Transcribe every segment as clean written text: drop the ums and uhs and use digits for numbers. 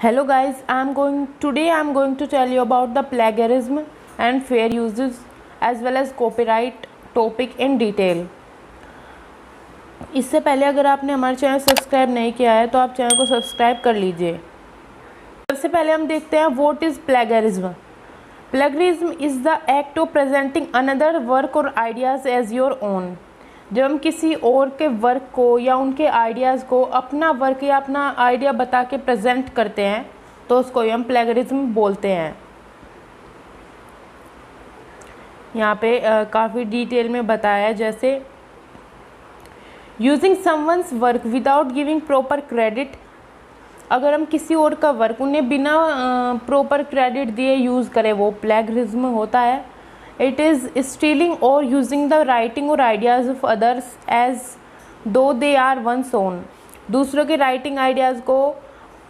Hello guys, today I am going to tell you about the plagiarism and fair uses as well as copyright topic in detail. इससे पहले अगर आपने हमारा channel subscribe नहीं किया है तो आप चैनल को सब्सक्राइब कर लीजिए। सबसे पहले हम देखते हैं what is plagiarism. Plagiarism is the act of presenting another work और आइडियाज़ एज योर ओन। जब हम किसी और के वर्क को या उनके आइडियाज़ को अपना वर्क या अपना आइडिया बता के प्रेजेंट करते हैं तो उसको हम प्लेगरिज्म बोलते हैं। यहाँ पे काफ़ी डिटेल में बताया है, जैसे using someone's work without giving proper credit. अगर हम किसी और का वर्क उन्हें बिना प्रॉपर क्रेडिट दिए यूज़ करें वो प्लेगरिज्म होता है। इट इज़ स्टीलिंग और यूजिंग द राइटिंग और आइडियाज़ ऑफ अदर्स एज दो दे आर वंस ओन। दूसरों के राइटिंग आइडियाज़ को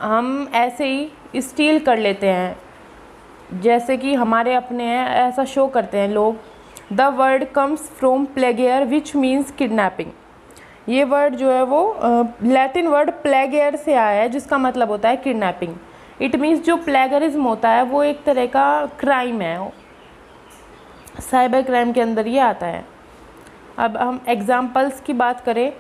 हम ऐसे ही स्टील कर लेते हैं जैसे कि हमारे अपने हैं, ऐसा शो करते हैं लोग। The word comes from plagiar which means kidnapping. ये वर्ड जो है वो लैटिन वर्ड प्लेगियर से आया है जिसका मतलब होता है किडनैपिंग। इट मीन्स जो प्लेगरिज्म होता है वो एक तरह का क्राइम है, साइबर क्राइम के अंदर ये आता है। अब हम एग्जांपल्स की बात करें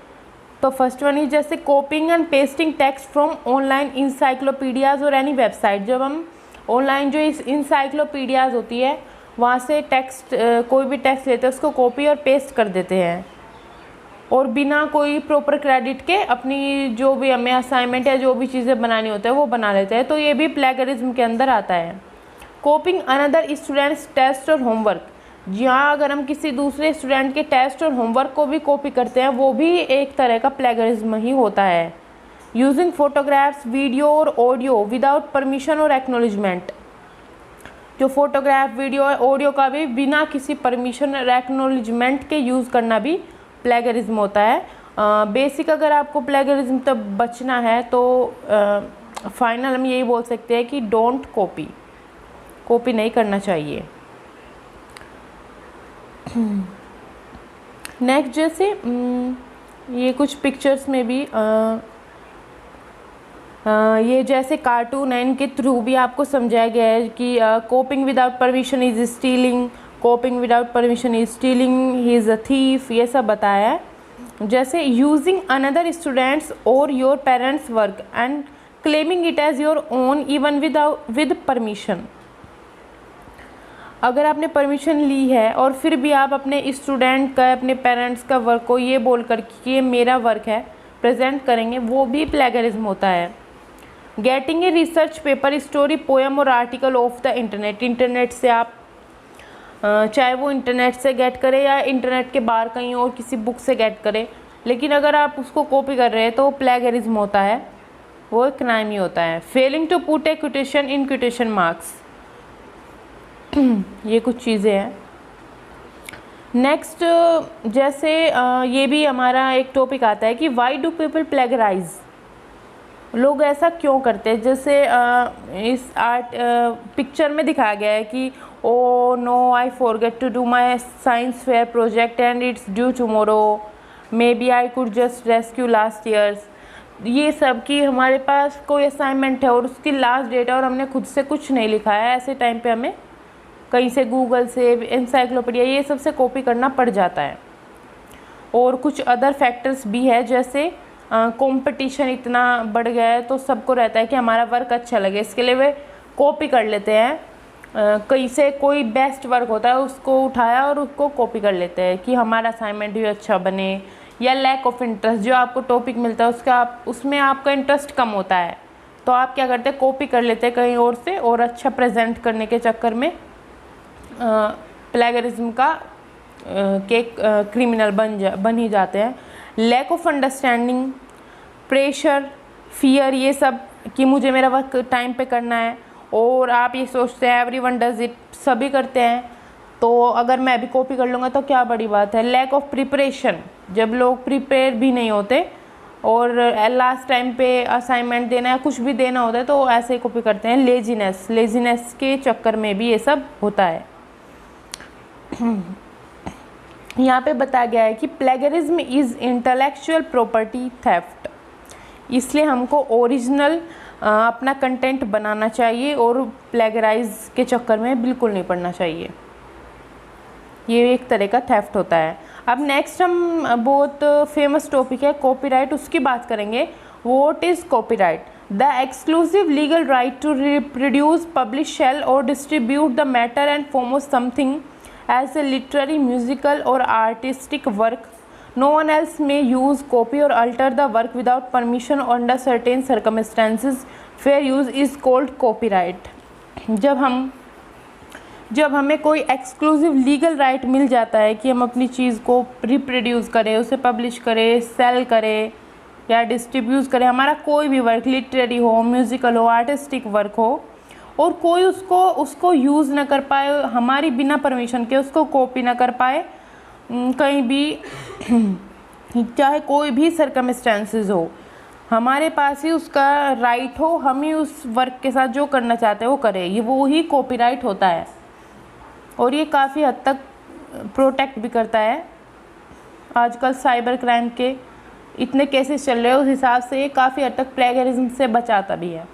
तो फर्स्ट वन ही जैसे copying and pasting text from online encyclopedias और एनी वेबसाइट। जब हम ऑनलाइन जो इस इंसाइक्लोपीडियाज़ होती है वहाँ से टेक्स्ट कोई भी टेक्स्ट लेते हैं उसको कॉपी और पेस्ट कर देते हैं और बिना कोई प्रॉपर क्रेडिट के अपनी जो भी हमें असाइनमेंट या जो भी चीज़ें बनानी होता है वो बना लेते हैं, तो ये भी प्लेगरिज्म के अंदर आता है। कॉपिंग अनदर स्टूडेंट्स टेस्ट और होमवर्क। जहाँ अगर हम किसी दूसरे स्टूडेंट के टेस्ट और होमवर्क को भी कॉपी करते हैं वो भी एक तरह का प्लेगरिज्म ही होता है। यूजिंग फोटोग्राफ्स वीडियो और ऑडियो विदाउट परमिशन और एक्नॉलेजमेंट। जो फोटोग्राफ वीडियो और ऑडियो का भी बिना किसी परमिशन और एक्नॉलेजमेंट के यूज़ करना भी प्लेगरिज्म होता है। बेसिक अगर आपको प्लेगरिज्म तब बचना है तो फाइनल हम यही बोल सकते हैं कि डोंट कॉपी नहीं करना चाहिए। नेक्स्ट जैसे ये कुछ पिक्चर्स में भी ये जैसे कार्टून है, इनके थ्रू भी आपको समझाया गया है कि copying without permission is stealing, copying without permission is stealing, he is a thief, ये सब बताया है। जैसे यूजिंग अनदर स्टूडेंट्स और your parents work and claiming it as your own even with permission. अगर आपने परमिशन ली है और फिर भी आप अपने स्टूडेंट का अपने पेरेंट्स का वर्क को ये बोल कर कि ये मेरा वर्क है प्रेजेंट करेंगे, वो भी प्लेगरिज्म होता है। Getting a research paper story poem और आर्टिकल ऑफ द इंटरनेट से आप चाहे वो इंटरनेट से गेट करें या इंटरनेट के बाहर कहीं और किसी बुक से गेट करें, लेकिन अगर आप उसको कॉपी कर रहे हैं तो वो प्लेगरिज्म होता है, वो एक क्राइम ही होता है। Failing to put a quotation in quotation marks, ये कुछ चीज़ें हैं। नेक्स्ट जैसे ये भी हमारा एक टॉपिक आता है कि वाई डू पीपल प्लेगराइज। लोग ऐसा क्यों करते हैं। जैसे इस पिक्चर में दिखाया गया है कि oh no I forget to do my science fair project and it's due tomorrow, maybe I could just rescue last years. ये सब कि हमारे पास कोई असाइनमेंट है और उसकी लास्ट डेट है और हमने खुद से कुछ नहीं लिखा है, ऐसे टाइम पे हमें कहीं से गूगल से इंसाइक्लोपीडिया ये सब से कॉपी करना पड़ जाता है। और कुछ अदर फैक्टर्स भी है, जैसे कंपटीशन इतना बढ़ गया है तो सबको रहता है कि हमारा वर्क अच्छा लगे, इसके लिए वे कॉपी कर लेते हैं। कहीं से कोई बेस्ट वर्क होता है उसको उठाया और उसको कॉपी कर लेते हैं कि हमारा असाइनमेंट भी अच्छा बने। या लैक ऑफ इंटरेस्ट, जो आपको टॉपिक मिलता है उसमें आपका इंटरेस्ट कम होता है तो आप क्या करते हैं कॉपी कर लेते हैं कहीं और से और अच्छा प्रेजेंट करने के चक्कर में प्लेगरिज्म का क्रिमिनल बन ही जाते हैं। Lack of understanding, pressure, fear, ये सब कि मुझे मेरा वर्क टाइम पे करना है और आप ये सोचते हैं एवरीवन डज इट, सभी करते हैं तो अगर मैं भी कॉपी कर लूँगा तो क्या बड़ी बात है। लैक ऑफ प्रिपरेशन, जब लोग प्रिपेयर भी नहीं होते और लास्ट टाइम पे असाइनमेंट देना या कुछ भी देना होता है तो ऐसे ही कॉपी करते हैं। लेजीनेस के चक्कर में भी ये सब होता है। यहाँ पे बताया गया है कि plagiarism is intellectual property theft, इसलिए हमको ओरिजिनल अपना कंटेंट बनाना चाहिए और प्लेगराइज के चक्कर में बिल्कुल नहीं पड़ना चाहिए। ये एक तरह का थेफ्ट होता है। अब नेक्स्ट हम बहुत फेमस टॉपिक है कॉपीराइट, उसकी बात करेंगे। What is copyright? The exclusive legal right to reproduce, publish, sell और distribute the matter and form of something as a literary, musical और artistic work. No one else may use, copy or alter the work without permission under certain circumstances. Fair use is called copyright. जब हमें कोई exclusive legal right मिल जाता है कि हम अपनी चीज़ को रिप्रोड्यूस करें, उसे पब्लिश करें, सेल करें या डिस्ट्रीब्यूट करें, हमारा कोई भी वर्क, लिटरेरी हो, म्यूज़िकल हो, आर्टिस्टिक वर्क हो, और कोई उसको यूज़ ना कर पाए, हमारी बिना परमिशन के उसको कॉपी ना कर पाए कहीं भी, चाहे कोई भी सर्कमस्टेंसेस हो, हमारे पास ही उसका राइट हो, हम ही उस वर्क के साथ जो करना चाहते हैं वो करें, ये वो ही कॉपीराइट होता है। और ये काफ़ी हद तक प्रोटेक्ट भी करता है। आजकल साइबर क्राइम के इतने केसेस चल रहे हैं, उस हिसाब से ये काफ़ी हद तक प्लेगरिज्म से बचाता भी है।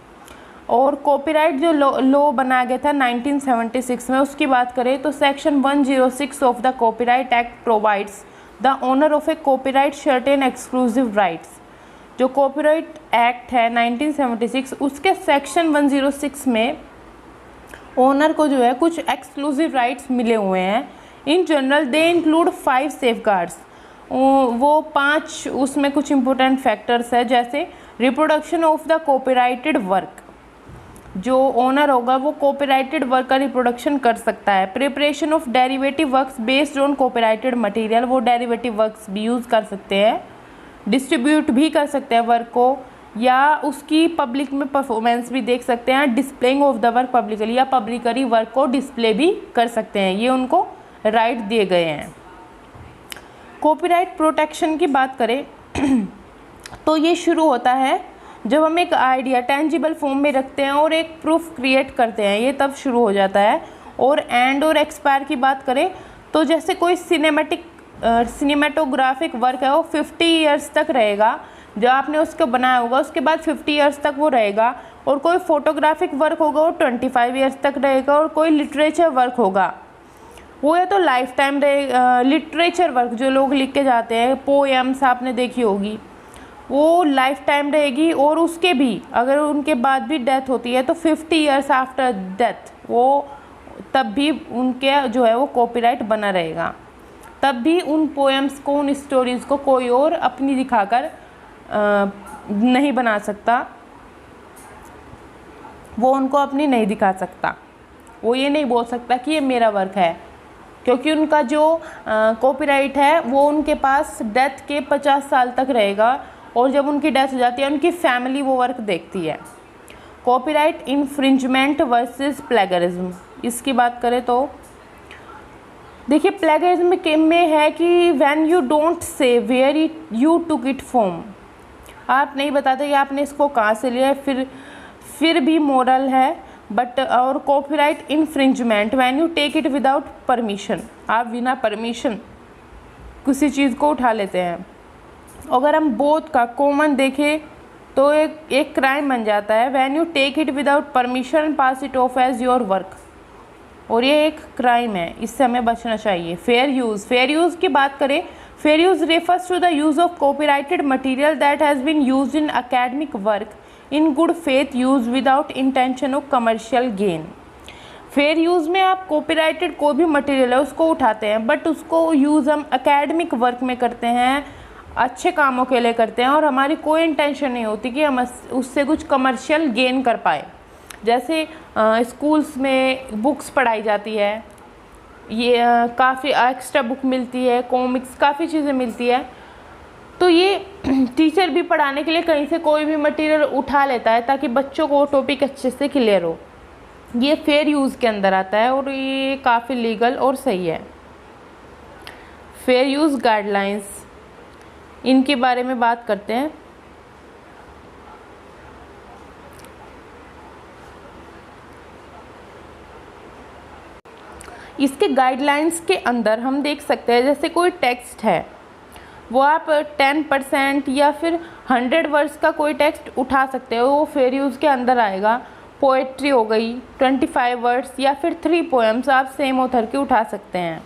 और कॉपीराइट जो लॉ बनाया गया था 1976 में, उसकी बात करें तो section 106 of the copyright act provides the owner of A copyright certain exclusive rights. जो कॉपीराइट एक्ट है 1976, उसके सेक्शन 106 में ओनर को जो है कुछ एक्सक्लूसिव राइट्स मिले हुए हैं। In general they include 5 safeguards. वो 5 उसमें कुछ इंपॉर्टेंट फैक्टर्स है, जैसे reproduction of the copyrighted work, जो ओनर होगा वो कॉपीराइटेड वर्क का रिप्रोडक्शन कर सकता है। Preparation of derivative works based on copyrighted material, वो डेरिवेटिव वर्क्स भी यूज़ कर सकते हैं। डिस्ट्रीब्यूट भी कर सकते हैं वर्क को, या उसकी पब्लिक में परफॉर्मेंस भी देख सकते हैं। Displaying of the work publicly, या पब्लिकली वर्क को डिस्प्ले भी कर सकते हैं। ये उनको राइट दिए गए हैं। कॉपीराइट प्रोटेक्शन की बात करें तो ये शुरू होता है जब हम एक आइडिया टेंजिबल फॉर्म में रखते हैं और एक प्रूफ क्रिएट करते हैं, ये तब शुरू हो जाता है। और एंड और एक्सपायर की बात करें तो जैसे कोई सिनेमेटोग्राफिक वर्क है वो 50 ईयर्स तक रहेगा, जो आपने उसको बनाया होगा उसके बाद 50 ईयर्स तक वो रहेगा। और कोई फोटोग्राफिक वर्क होगा वो 25 ईयर्स तक रहेगा। और कोई लिटरेचर वर्क होगा वो या तो लाइफ टाइम रहेगा। लिटरेचर वर्क जो लोग लिख के जाते हैं, पोएम्स आपने देखी होगी, वो लाइफ टाइम रहेगी। और उसके भी अगर उनके बाद भी डेथ होती है तो 50 ईयर्स आफ्टर डेथ वो तब भी उनके जो है वो कॉपीराइट बना रहेगा। तब भी उन पोएम्स को, उन स्टोरीज़ को कोई और अपनी दिखाकर नहीं बना सकता, वो उनको अपनी नहीं दिखा सकता। वो ये नहीं बोल सकता कि ये मेरा वर्क है, क्योंकि उनका जो कॉपीराइट है वो उनके पास डेथ के 50 साल तक रहेगा। और जब उनकी डेथ हो जाती है उनकी फैमिली वो वर्क देखती है। कॉपीराइट इन्फ्रिंजमेंट वर्सेस प्लेगरिज्म, इसकी बात करें तो देखिए प्लेगरिज्म में है कि when you don't say where you took it from, आप नहीं बताते कि आपने इसको कहाँ से लिया है, फिर भी मोरल है। बट और copyright infringement when you take it without permission, आप बिना परमिशन किसी चीज़ को उठा लेते हैं। अगर हम बोथ का कॉमन देखें तो एक क्राइम बन जाता है when you take it without permission pass it off as your work, और ये एक क्राइम है, इससे हमें बचना चाहिए। फेयर यूज़ की बात करें, fair use refers to the use of copyrighted material that has been used in academic work in good faith use without intention of commercial gain. Fair use में आप कॉपीराइटेड कोई भी मटेरियल है उसको उठाते हैं, बट उसको यूज़ हम एकेडमिक वर्क में करते हैं, अच्छे कामों के लिए करते हैं, और हमारी कोई इंटेंशन नहीं होती कि हम उससे कुछ कमर्शियल गेन कर पाए। जैसे स्कूल्स में बुक्स पढ़ाई जाती है, ये काफ़ी एक्स्ट्रा बुक मिलती है, कॉमिक्स, काफ़ी चीज़ें मिलती है, तो ये टीचर भी पढ़ाने के लिए कहीं से कोई भी मटेरियल उठा लेता है ताकि बच्चों को वो टॉपिक अच्छे से क्लियर हो। ये फेयर यूज़ के अंदर आता है और ये काफ़ी लीगल और सही है। फेयर यूज़ गाइडलाइंस, इनके बारे में बात करते हैं। इसके गाइडलाइंस के अंदर हम देख सकते हैं जैसे कोई टेक्स्ट है वो आप 10% या फिर 100 वर्ड्स का कोई टेक्स्ट उठा सकते हो, वो फेयर यूज़ के अंदर आएगा। पोएट्री हो गई 25 वर्ड्स या फिर 3 पोएम्स आप सेम ऑथर के उठा सकते हैं।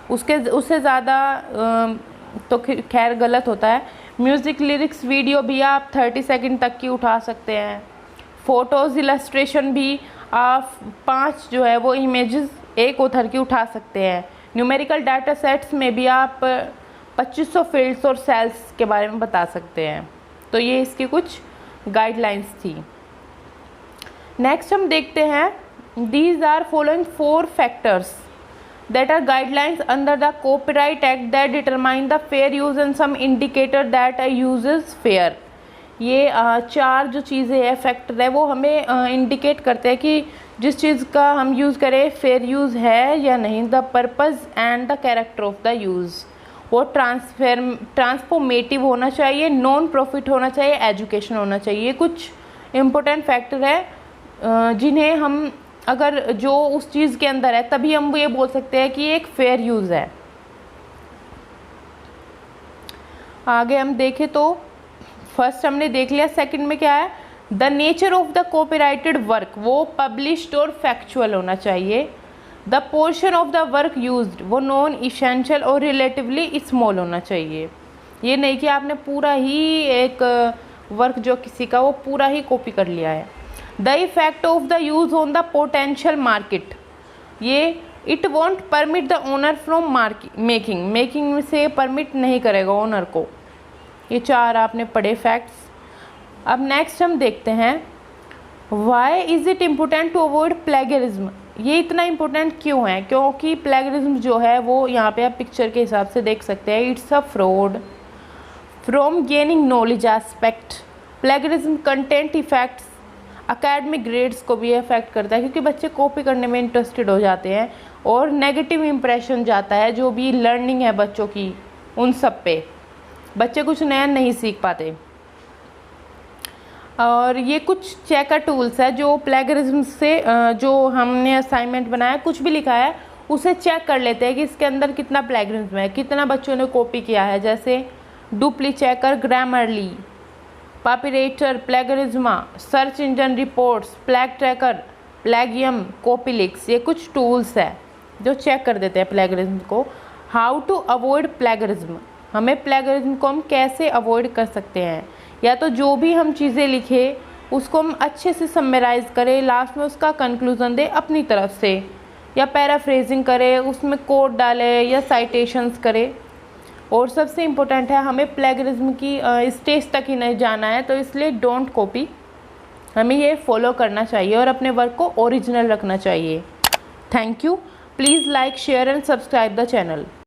उससे ज़्यादा तो खैर गलत होता है। म्यूज़िक लिरिक्स वीडियो भी आप 30 सेकंड तक की उठा सकते हैं। फ़ोटोज़ इलस्ट्रेशन भी आप 5 जो है वो इमेजेस एक ऑथर की उठा सकते हैं। न्यूमेरिकल डाटा सेट्स में भी आप 2500 फील्ड्स और सेल्स के बारे में बता सकते हैं। तो ये इसकी कुछ गाइडलाइंस थी। नेक्स्ट हम देखते हैं, these are following 4 factors that are guidelines under the Copyright Act that determine the fair use and some indicator that a use is fair। ये 4 जो चीज़ें है फैक्टर है वो हमें इंडिकेट करते हैं कि जिस चीज़ का हम यूज़ करें फेयर यूज़ है या नहीं। The purpose and the character of the use, वो ट्रांसफॉर्मेटिव होना चाहिए, नॉन प्रॉफिट होना चाहिए, एजुकेशन होना चाहिए। कुछ इम्पोर्टेंट फैक्टर है जिन्हें हम अगर जो उस चीज़ के अंदर है तभी हम ये बोल सकते हैं कि एक फेयर यूज़ है। आगे हम देखें तो फर्स्ट हमने देख लिया। सेकंड में क्या है, the nature of the copyrighted work, वो पब्लिश्ड और फैक्चुअल होना चाहिए। The portion of the work used, वो नॉन इसेंशियल और रिलेटिवली स्मॉल होना चाहिए। ये नहीं कि आपने पूरा ही एक वर्क जो किसी का वो पूरा ही कॉपी कर लिया है। The effect of the use on the potential market, ये it won't permit the owner from making से परमिट नहीं करेगा ओनर को। ये 4 आपने पढ़े फैक्ट्स। अब नेक्स्ट हम देखते हैं, why is it important to avoid plagiarism. ये इतना इम्पोर्टेंट क्यों है, क्योंकि प्लेगरिज्म जो है वो यहाँ पे आप पिक्चर के हिसाब से देख सकते हैं। It's a fraud from gaining knowledge aspect. Plagiarism content effects academic grades को भी अफेक्ट करता है, क्योंकि बच्चे कॉपी करने में इंटरेस्टेड हो जाते हैं और नेगेटिव इम्प्रेशन जाता है जो भी लर्निंग है बच्चों की, उन सब पे बच्चे कुछ नया नहीं सीख पाते। और ये कुछ चेकर टूल्स है जो प्लेगरिज्म से जो हमने असाइनमेंट बनाया कुछ भी लिखा है उसे चेक कर लेते हैं कि इसके अंदर कितना प्लेगरिज्म है, कितना बच्चों ने कॉपी किया है। जैसे DupliChecker, Grammarly, PaperRater, Plagiarisma, search engine reports, Plagtracker, Plagium, Copyleaks, ये कुछ टूल्स है जो चेक कर देते हैं प्लेगरिज्म को। हाउ टू अवॉइड प्लेगरिज्म, हमें प्लेगरिज्म को हम कैसे अवॉइड कर सकते हैं, या तो जो भी हम चीज़ें लिखें उसको हम अच्छे से समराइज़ करें, लास्ट में उसका कंक्लूज़न दें अपनी तरफ से, या पैराफ्रेजिंग करें, उसमें कोड डालें या साइटेशंस करें। और सबसे इम्पोर्टेंट है हमें प्लेगरिज्म की स्टेज तक ही नहीं जाना है, तो इसलिए डोंट कॉपी, हमें ये फॉलो करना चाहिए और अपने वर्क को ओरिजिनल रखना चाहिए। Thank you. Please like, share and subscribe the channel.